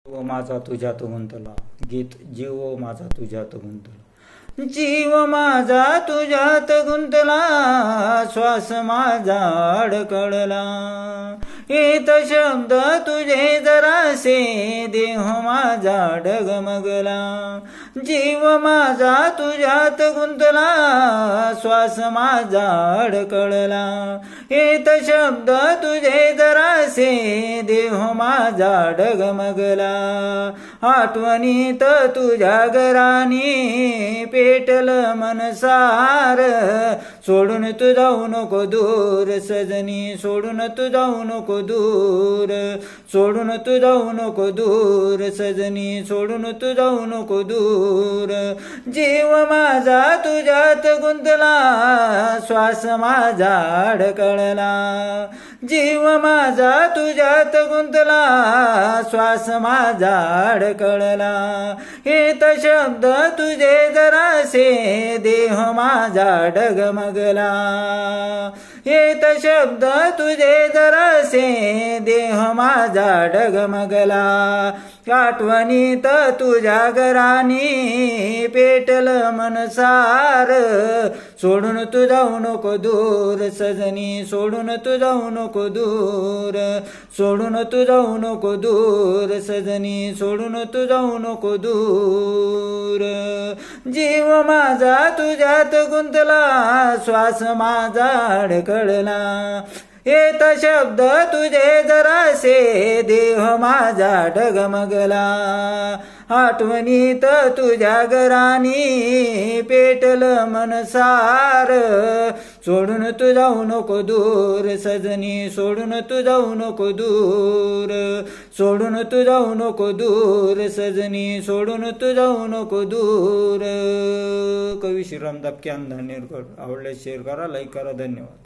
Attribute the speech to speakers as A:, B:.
A: जीव माझा तुझ्यात गुंतला. गीत जीव माझा तुझ्यात गुंतला. जीव माझा तुझ्यात गुंतला, श्वास माझा अडकळला. येत शब्द तुझे जरासे, देह माझा डगमगला. जीव माझा तुझ्यात गुंतला, श्वास माझा अडकळला. येत शब्द तुझे जरासे, देह माझा डगमगला. आठवणीत तुझ्या घरानी पेटल मनसार. सोडून तू जाऊ नको दूर सजनी, सोडून तू जाऊ नको दूर. सोडून तू जाऊ नको दूर सजनी, सोडून तू जाऊ नको दूर. जीव माझा तुझ्यात गुंतला, श्वास माझा अडकळला. जीव माझा तुझ्यात गुंतला, श्वास माझा अडकळला. येत शब्द तुझे जरासे, देह माझा डगमगला. येत शब्द तुझे जरासे, देह माझा डगमगला. आठवणीत तुझ्या घरानी पेटल मनसार. सोडून तू जाऊ नको दूर सजनी, सोडून तू जाऊ नको दूर. सोडून तू जाऊ नको दूर सजनी, सोडून तू जाऊ नको दूर. जीव माझा तुझ्यात गुंतला, श्वास माझा अडकळला. येत शब्द तुझे जरासे, देह माझा डगमगला. आठवणीत तुझ्या घरानी पेटल मनसार. सोडून तू जाऊ नको दूर सजनी, सोडून तू जाऊ नको दूर. सोडून तू जाऊ नको दूर सजनी, सोडून तू जाऊ नको दूर. कवी श्रीराम दपके, अंधा निरगड. आवडल्यास शेअर करा, लाईक करा. धन्यवाद.